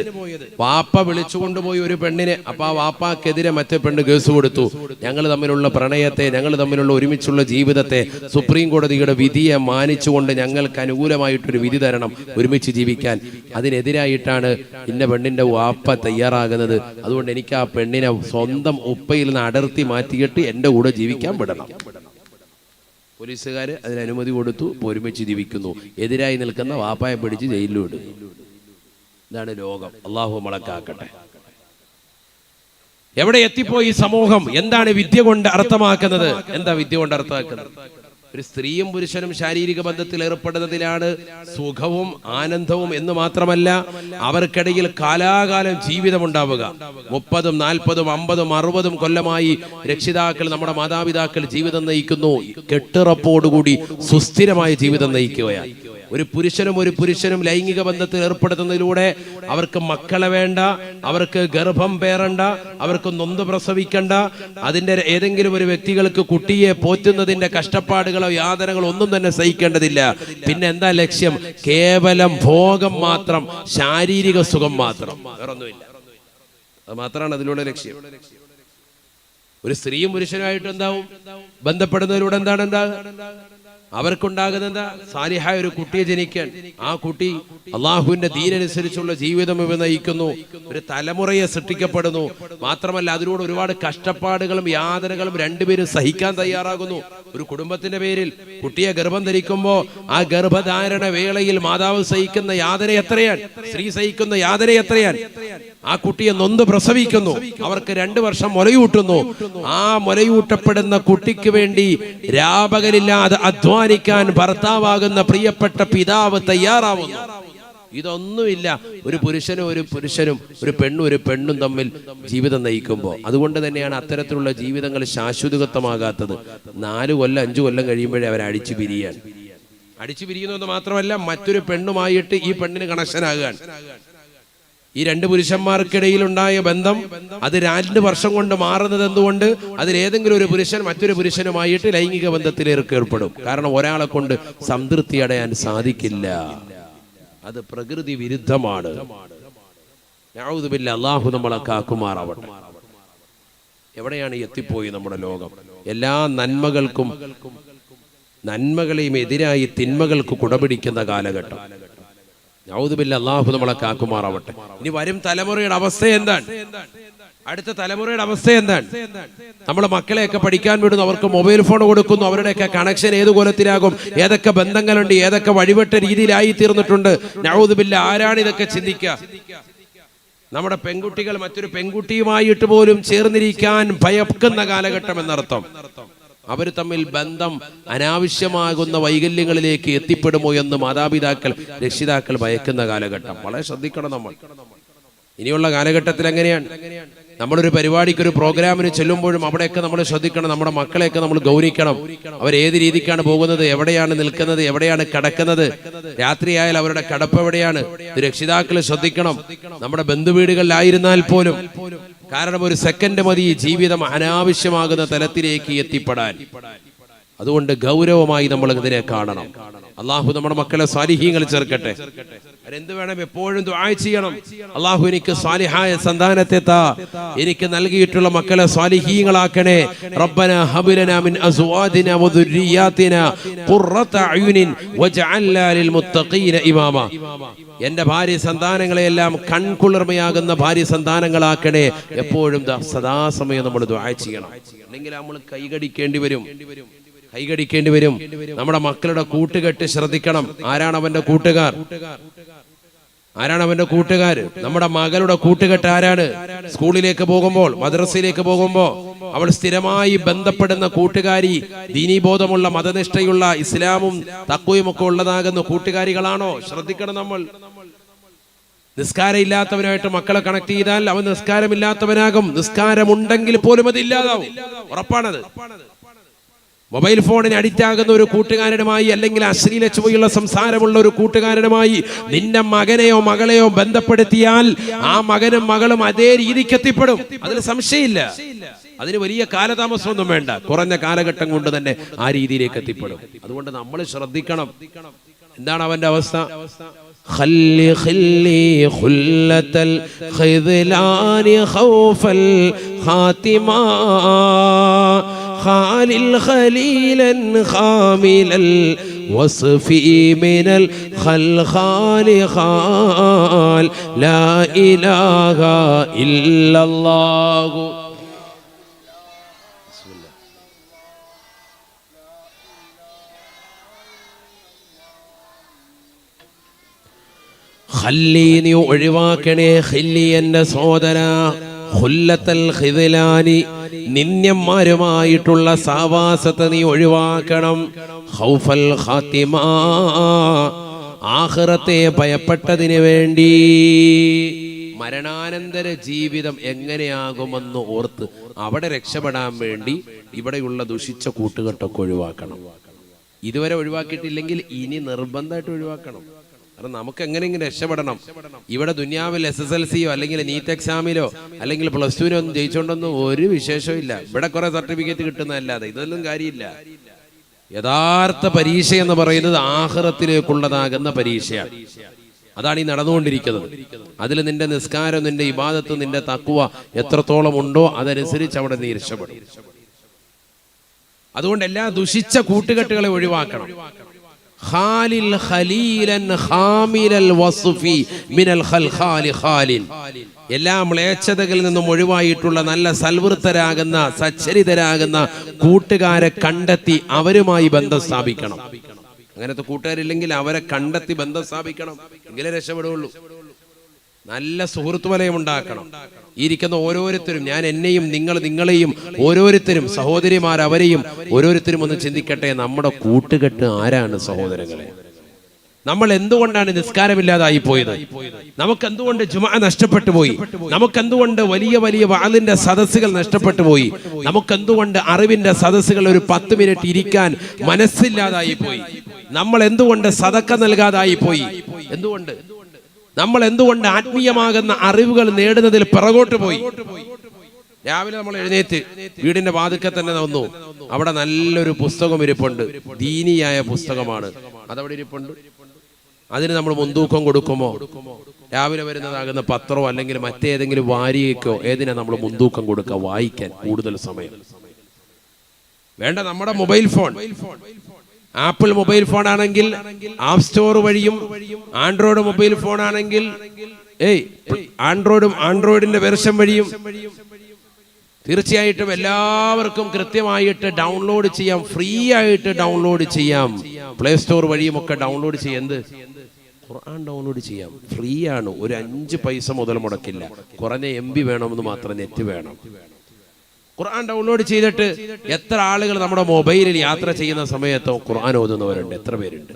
വാപ്പ വിളിച്ചുകൊണ്ടുപോയി ഒരു പെണ്ണിനെ. അപ്പൊ ആ വാപ്പാക്കെതിരെ മറ്റേ പെണ്ണ് കേസ് കൊടുത്തു. ഞങ്ങൾ തമ്മിലുള്ള പ്രണയത്തെ, ഞങ്ങൾ തമ്മിലുള്ള ഒരുമിച്ചുള്ള ജീവിതത്തെ സുപ്രീം കോടതിയുടെ വിധിയെ മാനിച്ചുകൊണ്ട് ഞങ്ങൾക്ക് അനുകൂലമായിട്ടൊരു വിധി തരണം, ഒരുമിച്ച് ജീവിക്കാൻ. അതിനെതിരായിട്ടാണ് ഇന്ന പെണ്ണിന്റെ വാപ്പ തയ്യാറാകുന്നത്. അതുകൊണ്ട് എനിക്ക് ആ പെണ്ണിനെ സ്വന്തം ഉപ്പയിൽ നിന്ന് അടർത്തി മാറ്റിയിട്ട് എന്റെ കൂടെ ജീവിക്കാൻ വിടണം. പോലീസുകാര് അതിന് അനുമതി കൊടുത്തു. ഒരുമിച്ച് ജീവിക്കുന്നു. എതിരായി നിൽക്കുന്ന വാപ്പായെ പിടിച്ച് ജയിലിലും ഇടുന്നു. ഇതാണ് ലോകം. അള്ളാഹു മളക്കാക്കട്ടെ. എവിടെ എത്തിപ്പോയി സമൂഹം? എന്താണ് വിദ്യ കൊണ്ട് അർത്ഥമാക്കുന്നത്? എന്താ വിദ്യ കൊണ്ട് അർത്ഥമാക്കുന്നത്? ഒരു സ്ത്രീയും പുരുഷനും ശാരീരിക ബന്ധത്തിൽ ഏർപ്പെടുന്നതിലാണ് സുഖവും ആനന്ദവും എന്ന് മാത്രമല്ല, അവർക്കിടയിൽ കാലാകാലം ജീവിതമുണ്ടാവുക. 30, 40, 50, 60 കൊല്ലമായി രക്ഷിതാക്കൾ, നമ്മുടെ മാതാപിതാക്കൾ ജീവിതം നയിക്കുന്നു. കെട്ടുറപ്പോടുകൂടി സുസ്ഥിരമായ ജീവിതം നയിക്കുകയാണ്. ഒരു പുരുഷനും ലൈംഗിക ബന്ധത്തിൽ ഏർപ്പെടുത്തുന്നതിലൂടെ അവർക്ക് മക്കളെ വേണ്ട, അവർക്ക് ഗർഭം പേറണ്ട, അവർക്ക് നൊന്ത് പ്രസവിക്കണ്ട, അതിൻ്റെ ഏതെങ്കിലും ഒരു വ്യക്തികൾക്ക് കുട്ടിയെ പോറ്റുന്നതിന്റെ കഷ്ടപ്പാടുകളോ യാതനകളോ ഒന്നും തന്നെ സഹിക്കേണ്ടതില്ല. പിന്നെ എന്താ ലക്ഷ്യം? കേവലം ഭോഗം മാത്രം, ശാരീരിക സുഖം മാത്രം, വേറൊന്നുമില്ല. അത് മാത്രമാണ് അതിലൂടെ ലക്ഷ്യം. ഒരു സ്ത്രീയും പുരുഷനുമായിട്ട് എന്താവും ബന്ധപ്പെടുന്നതിലൂടെ എന്താണ് അവർക്കുണ്ടാകുന്ന എന്താ? സാലിഹായ ഒരു കുട്ടിയെ ജനിക്കാൻ. ആ കുട്ടി അള്ളാഹുവിന്റെ ദീനനുസരിച്ചുള്ള ജീവിതം ഇവ നയിക്കുന്നു. ഒരു തലമുറയെ സൃഷ്ടിക്കപ്പെടുന്നു. മാത്രമല്ല അതിലൂടെ ഒരുപാട് കഷ്ടപ്പാടുകളും യാതനകളും രണ്ടുപേരും സഹിക്കാൻ തയ്യാറാകുന്നു. ഒരു കുടുംബത്തിന്റെ പേരിൽ കുട്ടിയെ ഗർഭം ധരിക്കുമ്പോ ആ ഗർഭധാരണ വേളയിൽ മാതാവ് സഹിക്കുന്ന യാതന എത്രയാണ്? സ്ത്രീ സഹിക്കുന്ന യാതന എത്രയാണ്? ആ കുട്ടിയെ നൊന്ത് പ്രസവിക്കുന്നു. അവർക്ക് 2 വർഷം മുലയൂട്ടുന്നു. ആ മുലയൂട്ടപ്പെടുന്ന കുട്ടിക്ക് വേണ്ടി രാപകലില്ലാതെ അധ്വാനിക്കാൻ ഭർത്താവാകുന്ന പ്രിയപ്പെട്ട പിതാവ് തയ്യാറാവുന്നു. ഇതൊന്നുമില്ല ഒരു പുരുഷനും ഒരു പെണ്ണും തമ്മിൽ ജീവിതം നയിക്കുമ്പോൾ. അതുകൊണ്ട് തന്നെയാണ് അത്തരത്തിലുള്ള ജീവിതങ്ങൾ ശാശ്വതത്വമാകാത്തത്. 4 കൊല്ലം 5 കൊല്ലം കഴിയുമ്പോഴേ അവർ അടിച്ചു പിരിയുന്നത് മാത്രമല്ല, മറ്റൊരു പെണ്ണുമായിട്ട് ഈ പെണ്ണിന് കണക്ഷനാകാൻ. ഈ 2 പുരുഷന്മാർക്കിടയിൽ ഉണ്ടായ ബന്ധം അത് 2 വർഷം കൊണ്ട് മാറുന്നത് എന്തുകൊണ്ട്? അതിലേതെങ്കിലും ഒരു പുരുഷൻ മറ്റൊരു പുരുഷനുമായിട്ട് ലൈംഗിക ബന്ധത്തിൽ ഏർപ്പെടും. കാരണം ഒരാളെ കൊണ്ട് സംതൃപ്തി അടയാൻ സാധിക്കില്ല. അത് പ്രകൃതി വിരുദ്ധമാണ്. നഊദു ബില്ലാഹ്, അല്ലാഹു നമ്മളെ കാക്കുമാറാവട്ടെ. എവിടെയാണ് എത്തിപ്പോയി നമ്മുടെ ലോകം? എല്ലാ നന്മകളെയും എതിരായി തിന്മകൾക്ക് കുടപിടിക്കുന്ന കാലഘട്ടം. നഊദു ബില്ലാഹ്, അല്ലാഹു നമ്മളെ കാക്കുമാറാവട്ടെ. ഇനി വരും തലമുറയുടെ അവസ്ഥ എന്താണ്? അടുത്ത തലമുറയുടെ അവസ്ഥ എന്താണ്? നമ്മളെ മക്കളെയൊക്കെ പഠിക്കാൻ വിടുന്നു, അവർക്ക് മൊബൈൽ ഫോൺ കൊടുക്കുന്നു. അവരുടെയൊക്കെ കണക്ഷൻ ഏത് കോലത്തിലാകും? ഏതൊക്കെ ബന്ധങ്ങളുണ്ട്? ഏതൊക്കെ വഴിപെട്ട രീതിയിലായി തീർന്നിട്ടുണ്ട്? നഊദു ബില്ലാഹ്, ആരാണ് ഇതൊക്കെ ചിന്തിക്കുക? നമ്മുടെ പെൺകുട്ടികൾ മറ്റൊരു പെൺകുട്ടിയുമായിട്ട് പോലും ചേർന്നിരിക്കാൻ ഭയക്കുന്ന കാലഘട്ടം എന്നർത്ഥം. അവർ തമ്മിൽ ബന്ധം അനാവശ്യമാകുന്ന വൈകല്യങ്ങളിലേക്ക് എത്തിപ്പെടുമോ എന്ന് മാതാപിതാക്കൾ രക്ഷിതാക്കൾ ഭയക്കുന്ന കാലഘട്ടം. വളരെ ശ്രദ്ധിക്കണം നമ്മൾ. ഇനിയുള്ള കാലഘട്ടത്തിൽ എങ്ങനെയാണ്? നമ്മളൊരു പരിപാടിക്ക്, ഒരു പ്രോഗ്രാമിന് ചെല്ലുമ്പോഴും അവിടെയൊക്കെ നമ്മൾ ശ്രദ്ധിക്കണം. നമ്മുടെ മക്കളെയൊക്കെ നമ്മൾ ഗൗനിക്കണം. അവരേത് രീതിക്കാണ് പോകുന്നത്, എവിടെയാണ് നിൽക്കുന്നത്, എവിടെയാണ് കിടക്കുന്നത്, രാത്രിയായാൽ അവരുടെ കിടപ്പ് എവിടെയാണ്, രക്ഷിതാക്കൾ ശ്രദ്ധിക്കണം. നമ്മുടെ ബന്ധുവീടുകളിലായിരുന്നാൽ പോലും. കാരണം ഒരു സെക്കൻഡ് മതി ജീവിതം അനാവശ്യമാകുന്ന തലത്തിലേക്ക് എത്തിപ്പെടാൻ. അതുകൊണ്ട് ഗൗരവമായി നമ്മൾ ഇതിനെ കാണണം. അള്ളാഹു നമ്മുടെ മക്കളെ സാലിഹീങ്ങൾ ചേർക്കട്ടെ. എന്ത് വേണം? എപ്പോഴും ദുആ ചെയ്യണം. അള്ളാഹു എനിക്ക് സാലിഹായ സന്താനത്തെ താ, എനിക്ക് നൽകിയിട്ടുള്ള മക്കളെ സാലിഹീങ്ങളാക്കണേ. റബ്ബനാ ഹബ് ലനാ മിൻ അസ്വാദിനാ വദുർരിയാതിനാ ഖുർറത അയുനിൻ വജഅൽനാ ലിൽ മുത്തഖീന ഇമാമ. എന്റെ ഭാര്യ സന്താനങ്ങളെയെല്ലാം കൺകുളിർമയാകുന്ന ഭാര്യ സന്താനങ്ങളാക്കണേ. എപ്പോഴും സദാസമയം നമ്മൾ ദുആ ചെയ്യണം. അല്ലെങ്കിൽ നമ്മൾ കൈകടിക്കേണ്ടി വരും. നമ്മുടെ മക്കളുടെ കൂട്ടുകെട്ട് ശ്രദ്ധിക്കണം. ആരാണ് അവന്റെ കൂട്ടുകാർ? നമ്മുടെ മകളുടെ കൂട്ടുകെട്ട് ആരാണ്? സ്കൂളിലേക്ക് പോകുമ്പോൾ, മദ്രസയിലേക്ക് പോകുമ്പോൾ അവൾ സ്ഥിരമായി ബന്ധപ്പെടുന്ന കൂട്ടുകാരി ദീനീബോധമുള്ള, മതനിഷ്ഠയുള്ള, ഇസ്ലാമും തഖ്വയും ഒക്കെ ഉള്ളതാകുന്ന കൂട്ടുകാരികളാണോ? ശ്രദ്ധിക്കണം നമ്മൾ. നിസ്കാരം ഇല്ലാത്തവനായിട്ട് മക്കളെ കണക്ട് ചെയ്താൽ അവൻ നിസ്കാരമില്ലാത്തവനാകും. നിസ്കാരമുണ്ടെങ്കിൽ പോലും അത് ഇല്ലാതാവും. ഉറപ്പാണത്. മൊബൈൽ ഫോണിന് അഡിക്റ്റ് ആകുന്ന ഒരു കൂട്ടുകാരനുമായി, അല്ലെങ്കിൽ അശ്ലീല ചുവയുള്ള സംസാരമുള്ള ഒരു കൂട്ടുകാരനുമായി നിന്റെ മകനെയോ മകളെയോ ബന്ധപ്പെടുത്തിയാൽ ആ മകനും മകളും അതേ രീതിക്ക് എത്തിപ്പെടും. അതിൽ സംശയമില്ല. അതിന് വലിയ കാലതാമസമൊന്നും വേണ്ട. കുറഞ്ഞ കാലഘട്ടം കൊണ്ട് തന്നെ ആ രീതിയിലേക്ക് എത്തിപ്പെടും. അതുകൊണ്ട് നമ്മൾ ശ്രദ്ധിക്കണം. എന്താണ് അവന്റെ അവസ്ഥ? خلي خلة الخذلان خوف الخاتمة خالل خليلا خامل الوصف من الخلخال خال لا إله إلا الله. ഖല്ലി, നീ ഒഴിവാക്കണേ. ഖല്ലി, എന്റെ സഹോദര, ഖുല്ലത്തൽ ഖിദ്ലാനി, നിന്യന്മാരുമായിട്ടുള്ള സാവാസത്തെ നീ ഒഴിവാക്കണം. ഖൗഫൽ ഖാത്തിമ, ആഖിറത്തെ ഭയപ്പെട്ടതിന് വേണ്ടി. മരണാനന്തര ജീവിതം എങ്ങനെയാകുമെന്ന് ഓർത്ത് അവിടെ രക്ഷപ്പെടാൻ വേണ്ടി ഇവിടെയുള്ള ദുഷിച്ച കൂട്ടുകെട്ടൊക്കെ ഒഴിവാക്കണം. ഇതുവരെ ഒഴിവാക്കിയിട്ടില്ലെങ്കിൽ ഇനി നിർബന്ധമായിട്ട് ഒഴിവാക്കണം. കാരണം നമുക്ക് എങ്ങനെയെങ്കിലും രക്ഷപ്പെടണം. ഇവിടെ ദുനിയാവിൽ SSLCയോ അല്ലെങ്കിൽ നീറ്റ് എക്സാമിലോ അല്ലെങ്കിൽ +2 ഒന്നും ജയിച്ചോണ്ടൊന്നും ഒരു വിശേഷവും ഇല്ല. ഇവിടെ കുറെ സർട്ടിഫിക്കറ്റ് കിട്ടുന്നതല്ലാതെ ഇതൊന്നും കാര്യമില്ല. യഥാർത്ഥ പരീക്ഷ എന്ന് പറയുന്നത് ആഖിറത്തിലേക്കുള്ളതാകുന്ന പരീക്ഷയാണ്. അതാണ് ഈ നടന്നുകൊണ്ടിരിക്കുന്നത്. അതിൽ നിന്റെ നിസ്കാരം, നിന്റെ ഇബാദത്ത്, നിന്റെ തഖ്വ എത്രത്തോളം ഉണ്ടോ അതനുസരിച്ച് അവിടെ നീ രക്ഷപ്പെടും. അതുകൊണ്ട് എല്ലാ ദുഷിച്ച കൂട്ടുകെട്ടുകളെ ഒഴിവാക്കണം. ഖാലിൽ ഖലീലൻ ഖാമിലൽ വസ്ഫി മിനൽ ഖൽഖാലി ഖാലിൻ, എല്ലാ മ്ലേച്ഛതകളിൽ നിന്നും ഒഴിവായിട്ടുള്ള നല്ല സൽവൃത്തരാകുന്ന സച്ചരിതരാകുന്ന കൂട്ടുകാരെ കണ്ടെത്തി അവരുമായി ബന്ധം സ്ഥാപിക്കണം. അങ്ങനത്തെ കൂട്ടുകാരില്ലെങ്കിൽ അവരെ കണ്ടെത്തി ബന്ധം സ്ഥാപിക്കണം, എങ്കിലേ രക്ഷപ്പെടുകയുള്ളൂ. നല്ല സുഹൃത്ത് വലയം ഉണ്ടാക്കണം. ഈ ഇരിക്കുന്ന ഓരോരുത്തരും, ഞാൻ എന്നെയും നിങ്ങളെയും ഓരോരുത്തരും, സഹോദരിമാർ അവരെയും ഓരോരുത്തരും ഒന്ന് ചിന്തിക്കട്ടെ. നമ്മുടെ കൂട്ടുകെട്ട് ആരാണ് സഹോദരങ്ങളെ? നമ്മൾ എന്തുകൊണ്ടാണ് നിസ്കാരമില്ലാതായി പോയത്? നമുക്കെന്തുകൊണ്ട് ജുമുഅ നഷ്ടപ്പെട്ടു പോയി? നമുക്കെന്തുകൊണ്ട് വലിയ വലിയ വഅലിന്റെ സദസ്സുകൾ നഷ്ടപ്പെട്ടു പോയി? നമുക്കെന്തുകൊണ്ട് അറിവിന്റെ സദസ്സുകൾ ഒരു 10 മിനിറ്റ് ഇരിക്കാൻ മനസ്സില്ലാതായി പോയി? നമ്മൾ എന്തുകൊണ്ട് സദക്ക നൽകാതായി പോയി? എന്തുകൊണ്ട്? നമ്മൾ എന്തുകൊണ്ട് ആത്മീയമാകുന്ന അറിവുകൾ നേടുന്നതിൽ പിറകോട്ട് പോയി? രാവിലെ നമ്മൾ എഴുന്നേറ്റ് വീടിന്റെ വാതിൽക്കൽ തന്നെ വന്നു. അവിടെ നല്ലൊരു പുസ്തകം ഇരിപ്പുണ്ട്, ദീനിയായ പുസ്തകമാണ്, അതവിടെ ഇരിപ്പുണ്ട്. അതിന് നമ്മൾ മുൻതൂക്കം കൊടുക്കുമോ? രാവിലെ വരുന്നതാകുന്ന പത്രമോ അല്ലെങ്കിൽ മറ്റേതെങ്കിലും വാരികയ്ക്കോ ഏതിനാ നമ്മൾ മുൻതൂക്കം കൊടുക്കുക? വായിക്കാൻ കൂടുതൽ സമയം വേണ്ട. നമ്മുടെ mobile phone, apple mobile phone ആണെങ്കിൽ ആപ്പ് സ്റ്റോർ വഴിയും, ആൻഡ്രോയിഡ് മൊബൈൽ ഫോൺ ആണെങ്കിൽ ആൻഡ്രോയിഡിന്റെ വെർഷൻ വഴിയും തീർച്ചയായിട്ടും എല്ലാവർക്കും കൃത്യമായിട്ട് ഡൗൺലോഡ് ചെയ്യാം, ഫ്രീ ആയിട്ട് ഡൗൺലോഡ് ചെയ്യാം. പ്ലേ സ്റ്റോർ വഴിയും ഒക്കെ ഡൗൺലോഡ് ചെയ്യാം. എന്ത്? ഖുർആൻ ഡൗൺലോഡ് ചെയ്യാം, ഫ്രീ ആണ്. ഒരു 5 പൈസ മുതൽ മുടക്കില്ല. കുറഞ്ഞ MB വേണമെന്ന് മാത്രം, നെറ്റ് വേണം. ഖുർആൻ ഡൗൺലോഡ് ചെയ്തിട്ട് എത്ര ആളുകൾ നമ്മുടെ മൊബൈലിൽ യാത്ര ചെയ്യുന്ന സമയത്തോ ഖുർആൻ ഓതുന്നവരുണ്ട്, എത്ര പേരുണ്ട്?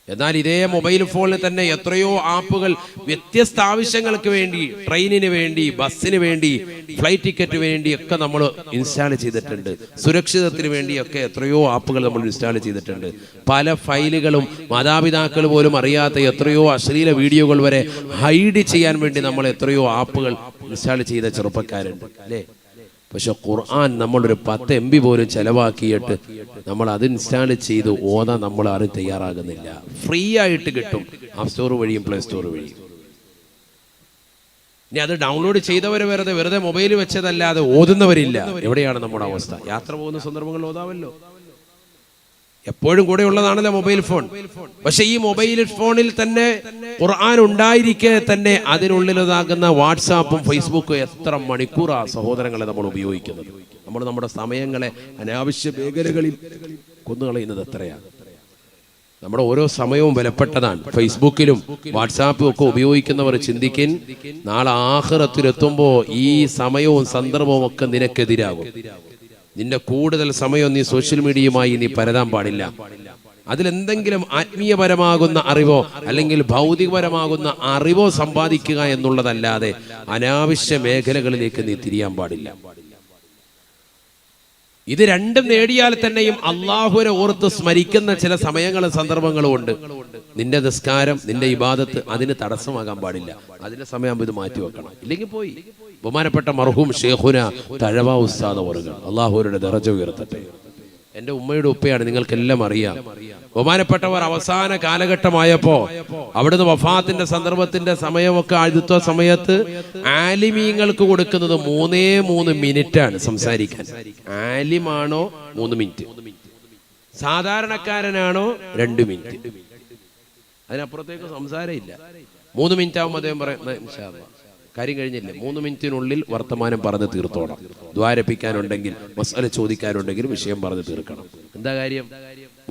എന്നാൽ ഇതേ മൊബൈൽ ഫോണിൽ തന്നെ എത്രയോ ആപ്പുകൾ വ്യത്യസ്ത ആവശ്യങ്ങൾക്ക് വേണ്ടി, ട്രെയിനിന് വേണ്ടി, ബസ്സിന് വേണ്ടി, ഫ്ലൈറ്റ് ടിക്കറ്റ് വേണ്ടി ഒക്കെ നമ്മൾ ഇൻസ്റ്റാൾ ചെയ്തിട്ടുണ്ട്. സുരക്ഷിതത്തിന് വേണ്ടിയൊക്കെ എത്രയോ ആപ്പുകൾ നമ്മൾ ഇൻസ്റ്റാൾ ചെയ്തിട്ടുണ്ട്. പല ഫയലുകളും മാതാപിതാക്കൾ പോലും അറിയാത്ത എത്രയോ അശ്ലീല വീഡിയോകൾ വരെ ഹൈഡ് ചെയ്യാൻ വേണ്ടി നമ്മൾ എത്രയോ ആപ്പുകൾ ഇൻസ്റ്റാൾ ചെയ്ത ചെറുപ്പക്കാരുണ്ട്, അല്ലേ? പക്ഷെ ഖുർആൻ നമ്മളൊരു 10 MB പോലും ചെലവാക്കിയിട്ട് നമ്മൾ അത് ഇൻസ്റ്റാൾ ചെയ്ത് ഓതാൻ നമ്മൾ ആരും തയ്യാറാകുന്നില്ല. ഫ്രീ ആയിട്ട് കിട്ടും, ആപ്പ് സ്റ്റോർ വഴിയും പ്ലേ സ്റ്റോർ വഴിയും. ഇനി അത് ഡൗൺലോഡ് ചെയ്തവർ വെറുതെ മൊബൈൽ വെച്ചതല്ലാതെ ഓതുന്നവരില്ല. എവിടെയാണ് നമ്മുടെ അവസ്ഥ? യാത്ര പോകുന്ന സന്ദർഭങ്ങൾ ഓതാവല്ലോ, എപ്പോഴും കൂടെ ഉള്ളതാണല്ലോ മൊബൈൽ ഫോൺ. പക്ഷെ ഈ മൊബൈൽ ഫോണിൽ തന്നെ ഖുർആൻ ഉണ്ടായിരിക്കെ തന്നെ അതിനുള്ളിലതാകുന്ന വാട്സാപ്പും ഫേസ്ബുക്കും എത്ര മണിക്കൂറാ സഹോദരങ്ങളെ നമ്മൾ ഉപയോഗിക്കുന്നത്. നമ്മൾ നമ്മുടെ സമയങ്ങളെ അനാവശ്യ മേഖലകളിൽ കൊന്നുകളയുന്നത് എത്രയാണ്? നമ്മുടെ ഓരോ സമയവും വിലപ്പെട്ടതാണ്. ഫേസ്ബുക്കിലും വാട്സാപ്പും ഒക്കെ ഉപയോഗിക്കുന്നവർ ചിന്തിക്കിൻ, നാളെ ആഖിറത്തിലെത്തുമ്പോൾ ഈ സമയവും സന്ദർഭവും ഒക്കെ നിനക്കെതിരാകും. നിന്റെ കൂടുതൽ സമയം നീ സോഷ്യൽ മീഡിയയുമായി നീ പരതാൻ പാടില്ല. അതിലെന്തെങ്കിലും ആത്മീയപരമാകുന്ന അറിവോ അല്ലെങ്കിൽ ഭൗതികപരമാകുന്ന അറിവോ സമ്പാദിക്കുക എന്നുള്ളതല്ലാതെ അനാവശ്യ മേഖലകളിലേക്ക് നീ തിരിയാൻ പാടില്ല. ഇത് രണ്ടും നേടിയാൽ തന്നെയും അള്ളാഹുവിനെ ഓർത്ത് സ്മരിക്കുന്ന ചില സമയങ്ങളും സന്ദർഭങ്ങളും ഉണ്ട്. നിന്റെ നിസ്കാരം, നിന്റെ ഇബാദത്ത് അതിന് തടസ്സമാകാൻ പാടില്ല. അതിന്റെ സമയം ഇത് മാറ്റിവെക്കണം, ഇല്ലെങ്കിൽ പോയി. ബഹുമാനപ്പെട്ട മർഹൂം ഷേഖുന തഴവ ഉസ്താദ് അവറുകൾ, അള്ളാഹുവിന്റെ ദറജ ഉയർത്തട്ടെ. എൻ്റെ ഉമ്മയുടെ ഉപ്പയാണ്, നിങ്ങൾക്കെല്ലാം അറിയാം. ബഹുമാനപ്പെട്ടവർ അവസാന കാലഘട്ടമായപ്പോ അവിടുന്ന് വഫാത്തിന്റെ സന്ദർഭത്തിന്റെ സമയമൊക്കെ അടുത്ത സമയത്ത് ആലിമീങ്ങൾക്ക് കൊടുക്കുന്നത് 3 മിനിറ്റാണ് സംസാരിക്കാൻ. ആലിമാണോ 3 മിനിറ്റ്, സാധാരണക്കാരനാണോ 2 മിനിറ്റ്, അതിനപ്പുറത്തേക്ക് സംസാരമില്ല. 3 മിനിറ്റ് ആവുമ്പോൾ അദ്ദേഹം പറയുന്നത് ഇൻഷാ അല്ലാഹ് കാര്യം കഴിഞ്ഞില്ലേ, 3 മിനിറ്റിനുള്ളിൽ വർത്തമാനം പറഞ്ഞ് തീർത്തോണം. ദ്വാരപ്പിക്കാനുണ്ടെങ്കിൽ, മസ്അല ചോദിക്കാനുണ്ടെങ്കിൽ വിഷയം പറഞ്ഞ് തീർക്കണം. എന്താ കാര്യം?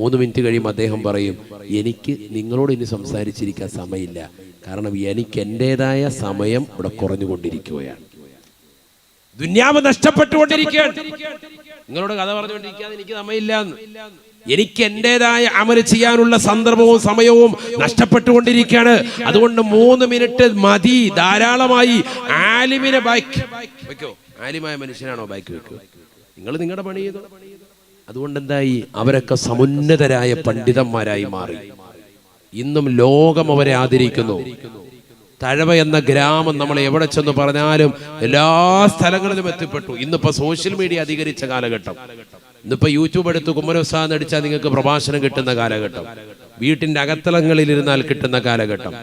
3 മിനിറ്റ് കഴിയുമ്പോൾ അദ്ദേഹം പറയും, എനിക്ക് നിങ്ങളോട് ഇനി സംസാരിച്ചിരിക്കാൻ സമയമില്ല, കാരണം എനിക്ക് എൻ്റെതായ സമയം ഇവിടെ കുറഞ്ഞുകൊണ്ടിരിക്കുകയാണ്, ദുന്യാവ് നഷ്ടപ്പെട്ടുകൊണ്ടിരിക്കുകയാണ്. നിങ്ങളോട് കഥ പറഞ്ഞുകൊണ്ടിരിക്കാതെ എനിക്ക് സമയമില്ല. എനിക്ക് എൻ്റെതായ അമല് ചെയ്യാനുള്ള സന്ദർഭവും സമയവും നഷ്ടപ്പെട്ടുകൊണ്ടിരിക്കുകയാണ്. അതുകൊണ്ട് 3 മിനിറ്റ് മതി, ധാരാളമായി. ആലിമിനെ ബാക്ക് വെക്കോ, ആലിമായ മനുഷ്യനാണോ ബാക്ക് വെക്കോ? നിങ്ങൾ നിങ്ങളുടെ പണി ചെയ്തോ. അതുകൊണ്ട് എന്തായി? അവരൊക്കെ സമുന്നതരായ പണ്ഡിതന്മാരായി മാറി. ഇന്നും ലോകം അവരെ ആദരിക്കുന്നു. തഴവ എന്ന ഗ്രാമം നമ്മൾ എവിടെ ചെന്ന് പറഞ്ഞാലും എല്ലാ സ്ഥലങ്ങളിലും എത്തിപ്പെട്ടു. ഇന്നിപ്പോ സോഷ്യൽ മീഡിയ അധികരിച്ച കാലഘട്ടം. ഇന്നിപ്പോ യൂട്യൂബ് എടുത്ത് കുമ്മനോസാന്ന് അടിച്ചാൽ നിങ്ങൾക്ക് പ്രഭാഷണം കിട്ടുന്ന കാലഘട്ടം, വീട്ടിന്റെ അകത്തളങ്ങളിൽ ഇരുന്നാൽ കിട്ടുന്ന കാലഘട്ടം.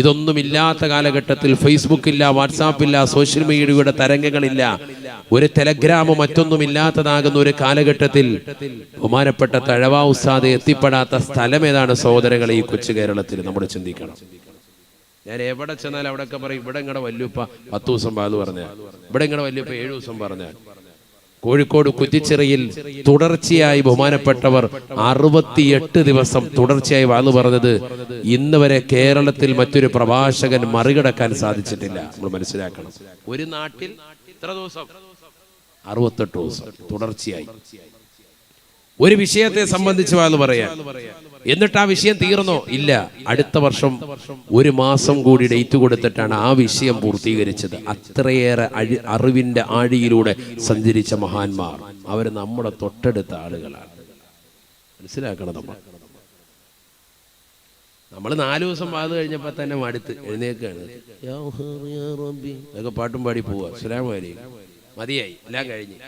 ഇതൊന്നുമില്ലാത്ത കാലഘട്ടത്തിൽ ഫേസ്ബുക്ക് ഇല്ല, വാട്സാപ്പ് ഇല്ല, സോഷ്യൽ മീഡിയയുടെ തരംഗങ്ങളില്ല, ഒരു ടെലഗ്രാമോ മറ്റൊന്നുമില്ലാത്തതാകുന്ന ഒരു കാലഘട്ടത്തിൽ ബഹുമാനപ്പെട്ട തഴവ ഉസ്താദ് എത്തിപ്പെടാത്ത സ്ഥലം ഏതാണ് സഹോദരങ്ങളെ? ഈ കൊച്ചു കേരളത്തിൽ നമ്മൾ ചിന്തിക്കണം. ഞാൻ എവിടെ ചെന്നാൽ അവിടെയൊക്കെ പറയും, ഇവിടെ ഇങ്ങടെ വല്യുപ്പ 10 ദിവസം ബാത് പറഞ്ഞാൽ, ഇവിടെ ഇങ്ങടെ വല്യുപ്പ 7 ദിവസം പറഞ്ഞാൽ. കോഴിക്കോട് കുറ്റിച്ചിറയിൽ തുടർച്ചയായി ബഹുമാനപ്പെട്ടവർ 68 ദിവസം തുടർച്ചയായി വാന്ന് പറഞ്ഞത് ഇന്ന് വരെ കേരളത്തിൽ മറ്റൊരു പ്രഭാഷകൻ മറികടക്കാൻ സാധിച്ചിട്ടില്ല. നമ്മൾ മനസ്സിലാക്കണം. ഒരു നാട്ടിൽ ഇത്ര ദിവസം 68 ദിവസം തുടർച്ചയായി ഒരു വിഷയത്തെ സംബന്ധിച്ച് വാന്ന് പറയാൻ. എന്നിട്ട് ആ വിഷയം തീർന്നോ? ഇല്ല, അടുത്ത വർഷം 1 മാസം കൂടി ഡേറ്റ് കൊടുത്തിട്ടാണ് ആ വിഷയം പൂർത്തീകരിച്ചത്. അത്രയേറെ അറിവിന്റെ ആഴിയിലൂടെ സഞ്ചരിച്ച മഹാന്മാർ അവർ നമ്മുടെ തൊട്ടടുത്ത ആളുകളാണ്. മനസ്സിലാക്കണം. നമ്മൾ 4 ദിവസം വാത് കഴിഞ്ഞപ്പോ തന്നെ മടുത്ത് എഴുന്നേക്കാണ്, അതൊക്കെ പാട്ടും പാടി പോവുക, അസ്സലാമു അലൈക്കും, മതിയായി, എല്ലാം കഴിഞ്ഞ്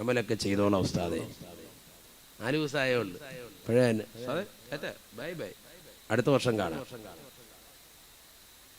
അമലൊക്കെ ചെയ്തോളാം ഉസ്താദേ. 4 ദിവസം ആയേ ഉള്ളൂ. ബൈ ബൈ, അടുത്ത വർഷം കാണാം.